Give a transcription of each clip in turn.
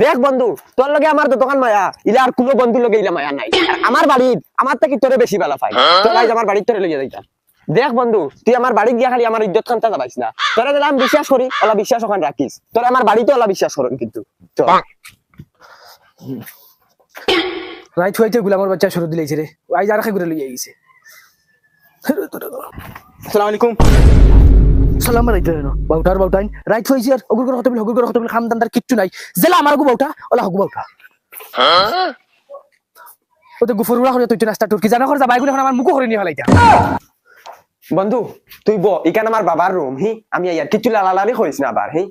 দেখ বন্ধু, তোর লগে আমার তো দোকান মায়া ইলা আর কোনো বন্ধু লগে ইলা মায়া নাই। আমার বাড়ি আমার থেকে তোরে বেশি ভালো পাই। তোর আজ আমার বাড়ি তোরে লইয়া যাইতা। দেখ বন্ধু, তুই আমার বাড়ি গিয়া খালি আমার ইজ্জত খানটা যাবাইস না। তোরে দিলাম বিশ্বাস করি, ওলা বিশ্বাস ওখানে রাখিস। তোর আমার বাড়িতে ওলা বিশ্বাস করুন কিন্তু। চল রাইট হইতে গুলামর বাচ্চা শুরু দিলেছে রে, আইজ আর খাই করে লইয়া গেছে। আসসালামু আলাইকুম। সালাম রাইতে না বাউটার বাউটাইন রাইট হইছে আর অগুর করে হতে বলে খামদানদার কিচ্ছু নাই। জেলা আমার গু বাউটা ওলা হগু বাউটা। ওতে গুফরুড়া করে তুই নাস্তা টুরকি জানা করে যা বাইগুলো এখন আমার মুখ করে নিয়ে হলাইতা। বন্ধু তুই ব এখানে আমার বাবার রুম হি আমি ইয়ার কিছু লালালালি করিস না আবার হি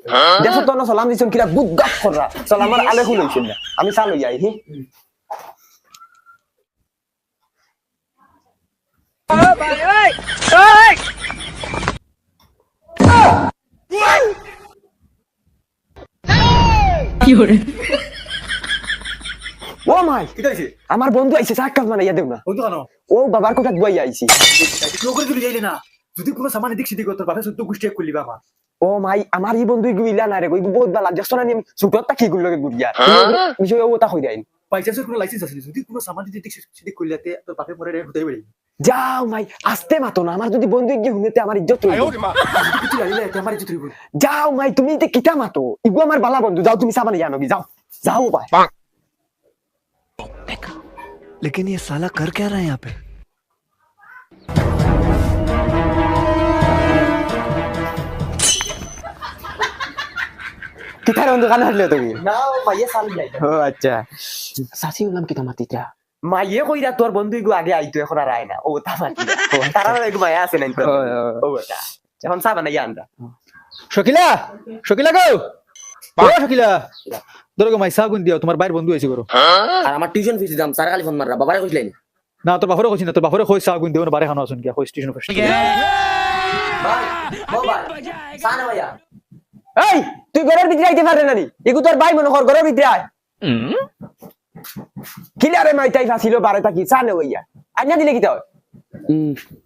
দেখো তো না সালাম দিছন কিরা গুদগাপ কররা সালাম আমার আলে খুলইছিল না আমি চালু যাই হি কি হরে ও মাই কি কইছে আমার বন্ধু আইছে সাক্কাল মানে ইয়া দেও না বন্ধু কেন ও বাবার কোটা দুয়াই আইছি লোক করে যাইলে না যদি কোনো সামান দিক সিদ্ধি করতে পারে সত্য গুষ্টি করলি বাবা। ও মাই আমার এই বন্ধু গুইলা না রে কই বহুত ভালো দেখছ না আমি সুটটা কি গুলো গুইয়া বিষয় ও তা কই দেন বাইচান্সের কোনো লাইসেন্স আছে যদি কোনো সামান দিক সিদ্ধি করলিতে তোর বাপে মরে রে হতেই পারে। যাও মাই আস্তে মাতো না আমার যদি বন্ধু গিয়ে হুনেতে আমার ইজ্জত হইব কিছু লাইলে আমার ইজ্জত হইব। যাও মাই তুমি তে কিটা মাতো ইগু আমার বালা বন্ধু যাও তুমি সাবানে জানো কি যাও যাও ভাই लेकिन ये साला कर क्या रहा है यहाँ पे? কিটার বন্ধু কান হারলে তুমি না মাইয়ে চালু যাই ও আচ্ছা সাসি উলাম কিটা মাতিটা মাইয়ে কইরা তোর বন্ধু ইগু আগে আইতো এখন আর আয় না ও তা মাতি তারা ইগু মায়া আছে না ও এটা এখন সাবা না ইয়ানরা শকিলা শকিলা গো ও শকিলা ধরো মাই সাগুন দিও তোমার বাইর বন্ধু হইছে করো আর আমার টিউশন ফিস দিলাম স্যার খালি ফোন মাররা বাবারে কইলেন না তোর বাপরে কইছি না তোর বাপরে কই সাগুন দিও না বারে খানো আসুন কি কই স্টেশন ফার্স্ট ভাই বাবা সানা ভাইয়া এই তুই ঘরের ভিতরে আইতে পারে না নি ইগু তোর ভাই মনে কর ঘরের ভিতরে আয় কিলারে মাইটাই ফাসিলো বারেটা কি জানে হইয়া আইনা দিলে কি হয়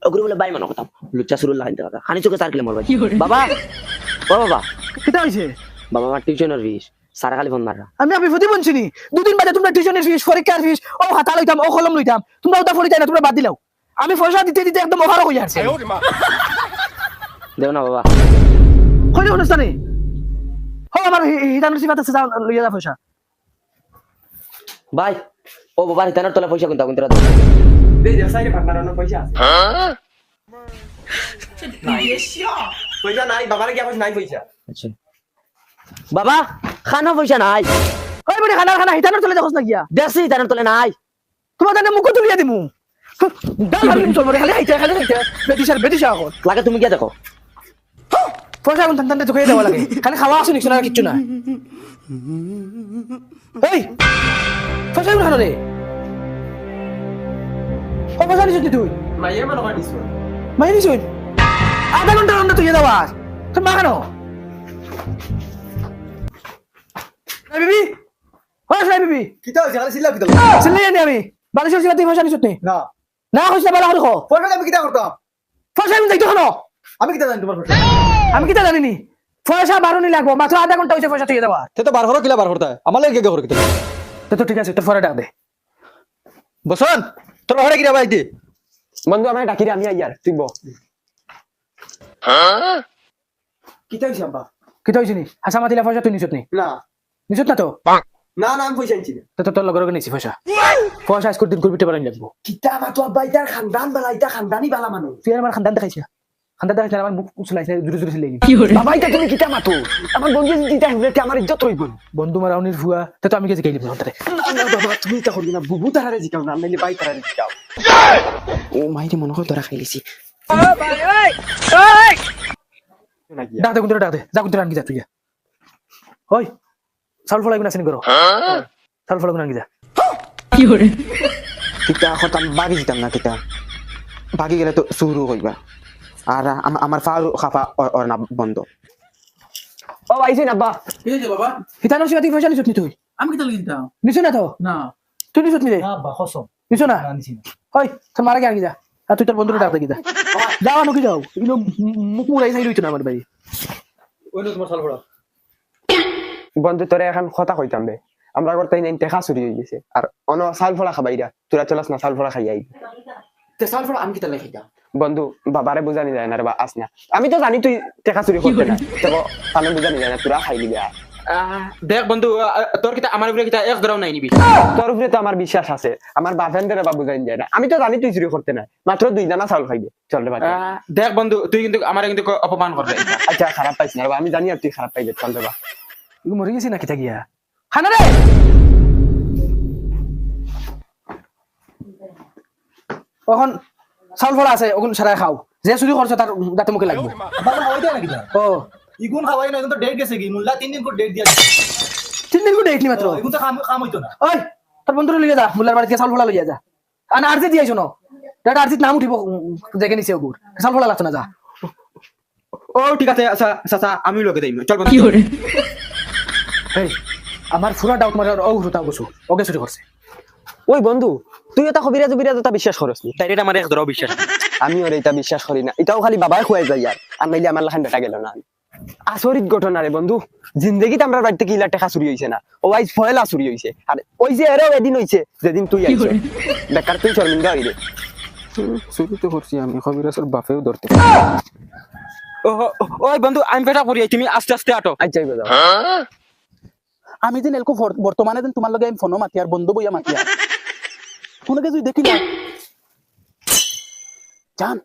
ওগুলো বলে বাই মানো কথা লুচ্চা শুরু লাইন দেখা খানি চোখে স্যার কিলে মারবা বাবা ও বাবা কিটা হইছে বাবা আমার টিউশনের ফিস স্যার খালি ফোন মাররা আমি বিপদে বলছিনি দুদিন বাদে তোমরা টিউশনের ফিস পরীক্ষার ফিস ও হাতা লইতাম ও কলম লইতাম তোমরা ওটা ফরিতাই না তোমরা বাদ দিলাও আমি পয়সা দিতে দিতে একদম ওভার হয়ে যাচ্ছে দেও না বাবা কই অনুষ্ঠানে ও আমার হিতানোর সিবাত আছে যাও লইয়া যা পয়সা ভাই ও বাবা হিতানোর তোলা পয়সা কোনটা কোনটা দাও দে দে সাইরে ভান্ডারানো পয়সা আছে পয়সা নাই বাবার কি আমার নাই পয়সা আচ্ছা বাবা খানা পয়সা নাই ওই বড় খানা হিতানোর চলে দেখছ না গিয়া দেখছি হিতানোর তোলে নাই তোমার জানে মুখ তুলিয়া দিমু দাল হারিম চল বড় খালি হাইতে বেটিশার এখন লাগে তুমি গিয়া দেখো পয়সা কোন টানতে চোখে দেওয়া লাগে খালি খাওয়া আছে নিছ না কিচ্ছু না এই পয়সা কোন খানো রে ও পয়সা নিছ তুই মাইয়া মনে কর দিছো মাই নিছ আধা ঘন্টা রান্না তুই দেওয়া তুই মা কেন বিবি হয় বিবি কিটা হইছে খালি সিলা কিটা চিল্লাই আনি আমি বালিশের সিলা তুই পয়সা নিছ নি না না হইছে বালা হল খো পয়সা আমি কিটা করতাম পয়সা আমি যাইতো খানো আমি কিটা জানি তোমার পয়সা আমি কিটা জানিনি পয়সা বারোনি লাগবো মাত্র আধা ঘন্টা হইছে পয়সা তুই দেওয়া তে তো বার হলো কিলা বার করতে আমার লাগে গে করে কিটা তো ঠিক আছে তোর পরে ডাক দে বসন তোর বাপরে কিরা বাইতে বন্ধু আমায় ডাকি রে আমি আইয়ার তুই ব কিটা হইছে আব্বা কিটা হইছে নি হাসা মাতিলা পয়সা তুই নিছত নি না নিছত না তো না না আমি পয়সা আনছি না তো তোর লগর নিছি পয়সা পয়সা আজকের দিন করবিতে পারেন লাগবো কিটা মাতো আব্বা ইতার খানদান বালা ইতা খানদানি বালা মানুষ তুই আমার খানদান দেখাইছিস খানদান দেখাইছিস আমার মুখ উছলাইছে জুরে জুরে চিল্লাইনি বাবা ইতা তুমি কিটা মাতো আমার বন্ধু যদি ইতা হুনেতে আমার ইজ্জত রইব বন্ধু মারাউনির ভুয়া তো আমি কে জিগাইলি বলতে না বাবা তুমি তা করবি না বুবু তারারে জিকাও না নাইলে বাই তারারে জিকাও ও মাইরে মনে হয় ধরা খাইলিছি ডাক দে কোনটা ডাক দে যা কোনটা আনকি যা তুই ওই চাউল ফলাই গুনা আসেনি করো চাউল ফলাই গুনা আনকি যা কিতা হতাম বাগি দিতাম না কিতা বাগি গেলে তো শুরু হইবা আর আমার ফারু খাফা ওর না বন্ধ ও আইছেন আব্বা কি হইছে বাবা হিতানো সিয়া তুই পয়সা নিছত নি তুই আমি কিটা লিখতাম নিছ না তো না তুই নিছত নি রে না বা খসম নিছ না আনছি না ওই তোর মারা কে আনকি যা আর তুই তোর বন্ধুরে ডাক দে কি যা যাও আনো কি যাও এগুলো মুখ মুড়াই চাই লইতো না আমার ভাই ওই তোমার সাল পড়া বন্ধু তোরে এখন কথা কইতাম বে আমরা করতে নাই টেকা চুরি হয়ে গেছে আর অন চাউল ফলা খাবাইরা তোরা চলাস না চাউল ফলা খাই আই তে চাউল ফল আমি কিতা লাই খাইতাম বন্ধু বাবারে বুঝানি যায় না রে বা আস না আমি তো জানি তুই টেকা চুরি করতে না তো আমি বুঝানি যায় না তোরা খাই দিবি আর। দেখ বন্ধু তোর কিতা আমার উপরে কিতা এক ধরাও নাই নিবি তোর উপরে তো আমার বিশ্বাস আছে আমার বাপেন্দ্রে বা বুঝাইন যায় না আমি তো জানি তুই চুরি করতে না মাত্র 2 দানা চাউল খাইবে চল রে বাবা দেখ বন্ধু তুই কিন্তু আমার কিন্তু অপমান করবে আচ্ছা খারাপ পাইছ না রে বা, আমি জানি আর তুই খারাপ পাইবে চল রে বা ইগো মরি গেছি না কিতা গিয়া খানা রে এখন চাউল ফল আছে ওগুন সারাই খাও যে চুরি করছে তার দাঁতে মুখে লাগবে বাবা খাওয়াই দেয় নাকি তা? ও ইগুন খাওয়াই না, এখন তো ডেট গেছে কি মুল্লা 3 দিন করে ডেট দিয়া দিছে। 3 দিন করে দেখলি মাত্র ইগুন তো কাম হইতো না। ওই তোর বন্ধুরে লিয়ে যা মুল্লার বাড়িতে চাউল ফলা লইয়া যা আর আরজি দিয়াইছ না দাদা আরজিত নাম উঠিব দেখে নিছে ওগুর চাউল ফলা লাগতো না যা ও ঠিক আছে আচ্ছা আচ্ছা আমি লগে দেই চল বন্ধু এই আমার পুরা ডাউট মারার ও হুতা গছু ওকে চুরি করছে ওই বন্ধু তুই এটা কবিরাজ বিরাজ এটা বিশ্বাস করস নি তাই এটা আমার এক ধরাও বিশ্বাস আমি ওর এটা বিশ্বাস করি না এটাও খালি বাবাই খুয়াই যায় আর নাইলে আমার লাখান বেটা গেল না আসরিত ঘটনা রে বন্ধু জিন্দগিতে আমরা বাড়িতে কিলা টাকা চুরি হইছে না ও আইজ ফয়লা চুরি হইছে আর ওই যে এরও এদিন হইছে যেদিন তুই আইছ বেকার তুই শর্মিন্দা হইরে চুরি তো করছি আমি কবিরাজের বাপেও ধরতে ওই বন্ধু আমি বেটা পড়ি তুমি আস্তে আস্তে আটো আচ্ছা যাও আমি দিন এলকো বর্তমানে দিন তোমার লগে আমি ফোনও মাতি আর বন্ধু বইয়া মাতি আর কোনকে যদি দেখি না জান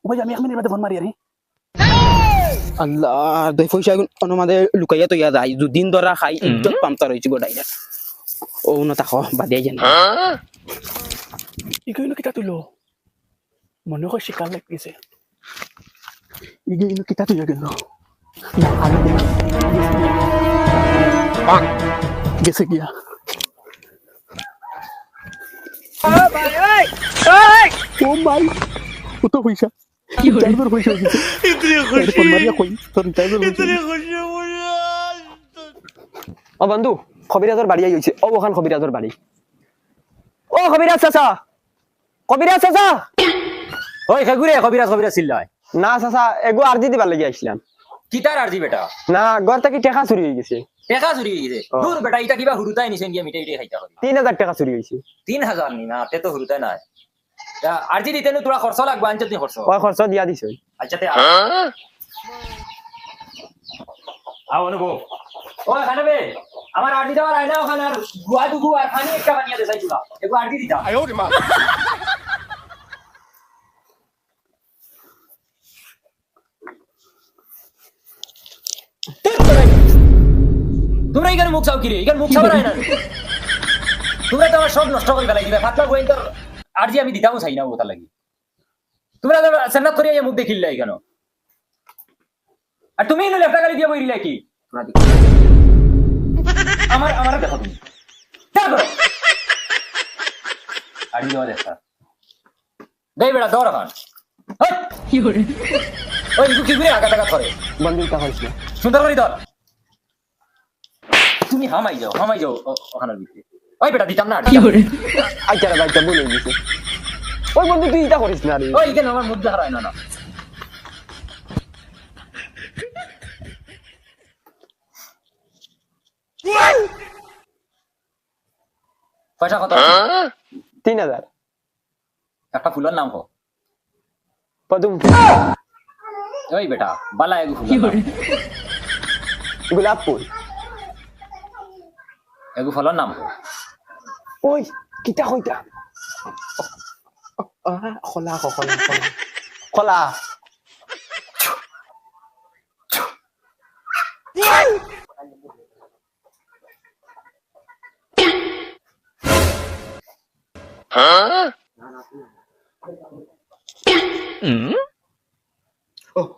ও ভাই আমি 1 মিনিট মধ্যে ফোন মারি আরে আল্লাহ দই পয়সা অনুমাদে লুকাইয়া তো ইয়া যায় দুদিন ধরা খাই ইজ্জত পামতা রইছি গো ডাইরা ও না তাকো বাদে জানি ইগিনো কিতা তুইলো মনে হয় শিকার লাগিছে ইগিনো কিতা তুই গেল গেছে গিয়া ও মাই ও তো পয়সা টাইমার পয়সা গেছে ইতনি খুশি ফোন মারিয়া কই তোর টাইমার ইতনি খুশি ও বন্ধু কবিরাজর বাড়ি আইছে ও ওখান কবিরাজর বাড়ি ও কবিরাজ চাচা কবিরাজ চাচা ওই খেগুরে কবিরাজ কবিরাজ চিল্লায় না চাচা এগো আরজি দিবার লাগি আইছিলাম কিতার আরজি বেটা না ঘর থেকে টাকা চুরি হয়ে গেছে টেকা চুরি হয়ে গেছে দূর বেটা এটা কিবা হুরুতাই নিছেন গিয়া মিটাই মিটাই খাইতা হবে 3000 টাকা চুরি হয়েছে 3000 নি না তে তো হুরুতাই নাই আরজি দিতে তোরা খরচ লাগবে আনতে তুই খরচ ওই খরচ দিয়া দিছ আচ্ছা তে আও অনুভব ও এখানে বে আমার আরজি দেওয়ার আয়না ওখানে আর গুয়া দুগু আর খানি একটা বানিয়ে দে চাইছিলা একটু আরজি দিতা তোমরা এখানে মুখ চাও কিরে এখানে মুখ চাওয়ার আয়না তোমরা তো আমার সব নষ্ট করে ফেলাই দিবে ফাতলা গোয়েন্দার আরজি আমি দিতামও চাই না ওটা লাগি তোমরা সেন্নাত করিয়া মুখ দেখিলে কেন আর তুমি লেফটা গাড়ি দিয়ে বইলে কি আমার আমার দেখো তুমি আড়ি দেওয়া দেখা দেই বেড়া দৌড় এখন ওই কি ঘুরে আগা টাকা করে বন্ধু এটা হইছে সুন্দর করে ধর তুমি হামাই যাও ওখানে ভিতরে ওই বেটা দিতাম না আচ্ছা রে ভাইটা বলে দিছে ওই বন্ধু তুই এটা করিস না রে ওই কেন আমার মুখ দেখা হয় না পয়সা কত 3000 একটা ফুলের নাম কো পদুম ওই বেটা বালা এগু ফুল গোলাপ ফুল এগু ফলের নাম কো ওই কিটা কইতা খোলা কলা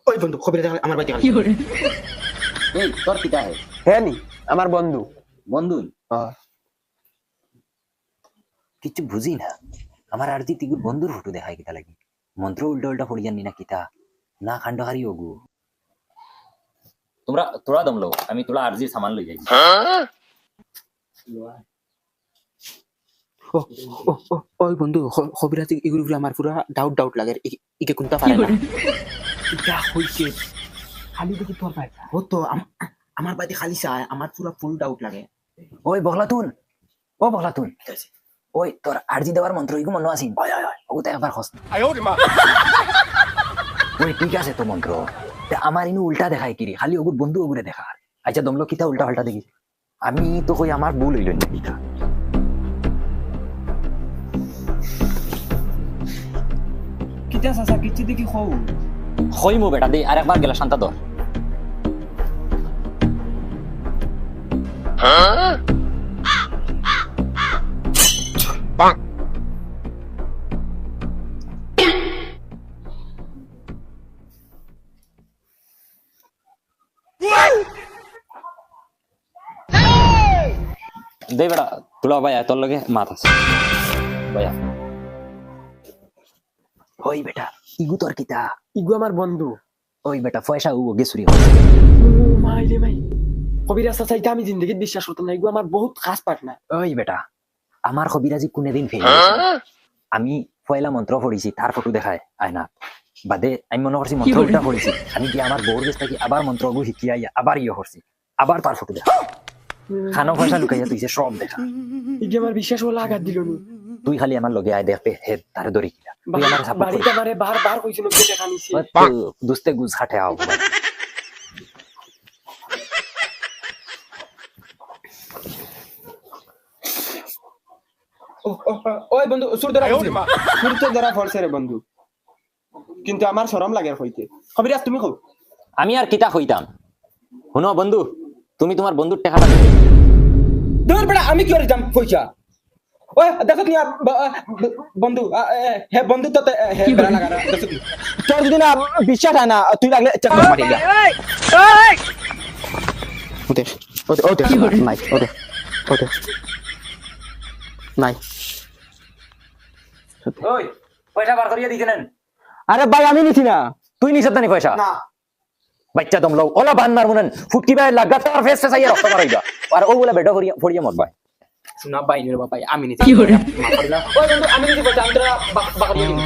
ওই বন্ধু কবিরাজ আমার বাড়িতে এই তোর পিতা হে হ্যাঁ নি আমার বন্ধু বন্ধু হ্যাঁ কিছু বুঝি না আমার আর দি তিগুর বন্ধুর ফটো দেখায় কিতা লাগি মন্ত্র উল্টা উল্টা পড়ি জানি না কিতা না খান্ডহারি ওগু তোরা দম লো আমি তোরা আরজি সামান লই যাই ওই বন্ধু কবিরাজ এগুলো আমার পুরা ডাউট লাগে ইকে কোনটা পারে না এটা হইছে খালি দেখি তোর ভাই ও তো আমার বাড়িতে খালি চায় আমার পুরো ফুল ডাউট লাগে ওই বগলাতুন ও বগলাতুন ওই তোর আরজি দেওয়ার মন্ত্র ইগু মনে আসিন ওটা একবার হস ওই ঠিক আছে তো মন্ত্র তা আমার ইনু উল্টা দেখায় কিরে খালি ওগুর বন্ধু ওগুরে দেখা আচ্ছা দমলো কিতা উল্টা পাল্টা দেখি আমি তো কই আমার ভুল হইল না কিতা কিতা চাচা কিচ্ছু দেখি খৌ হইমু বেটা দে আর একবার গেলা শান্তা ধর দে বেটা তুলা ভাইয়া তোর লগে মাত আছে ভাইয়া ওই বেটা ইগু তোর কিতা ইগু আমার বন্ধু ওই বেটা পয়সা ও গেছুরি মাই রে মাই কবিরাজ চাচা এটা আমি জিন্দগিত বিশ্বাস করতাম না ইগু আমার বহুত খাস পার্টনার ওই বেটা আমার কবিরাজি কোনে দিন ফেল আমি পয়লা মন্ত্র পড়িছি তার ফটো দেখায় আয়না বাদে আমি মনে করছি মন্ত্র উল্টা পড়িছি আমি গিয়ে আমার বউর কাছ থেকে আবার মন্ত্রগু শিখিয়াই আবার ইয়ে করছি আবার তার ফটো দেখা খানো পয়সা লুকাইয়া তুইছে সব দেখা ইগে আমার বিশ্বাস হলো আঘাত দিল নি তুই খালি আমার লগে আয় দেখবে হে তারে ধরি কিনা তুই আমার সাপোর্ট বাড়িতে আমারে বার কইছিল যে দেখা নিছি দুস্তে গুজ খাটে আও ওই বন্ধু সুর ধরা ফলছে রে বন্ধু কিন্তু আমার শরম লাগে হইতে কবিরাজ তুমি কও আমি আর কিতা হইতাম শুনো বন্ধু তুমি তোমার বন্ধুর টাকাটা দিবে দূর বেটা আমি কি করে যাম পয়সা ওই দেখো তুমি বন্ধু হে বন্ধু তো হে বেড়া লাগা দেখো তোর যদি না বিশ্বাস হয় না তুই লাগলে চেক মারি গা ওদের ওদের নাই ওদের নাই ওই পয়সা বার করিয়া দিতে নেন আরে ভাই আমি নিছি না তুই নিছত না পয়সা না বাচ্চা দম লও ওলা বান মার মুনেন ফুটকি ভাই লাগা তার ফেস ফেস আইয়া রক্ত মারাইবা আর ও বলে বেটা ফড়িয়া মরবা শোনা বাইনের বাবা আমি নিছি ওই বন্ধু আমি নিছি পয়সা আমি তোরা বাকা দিয়ে দিবি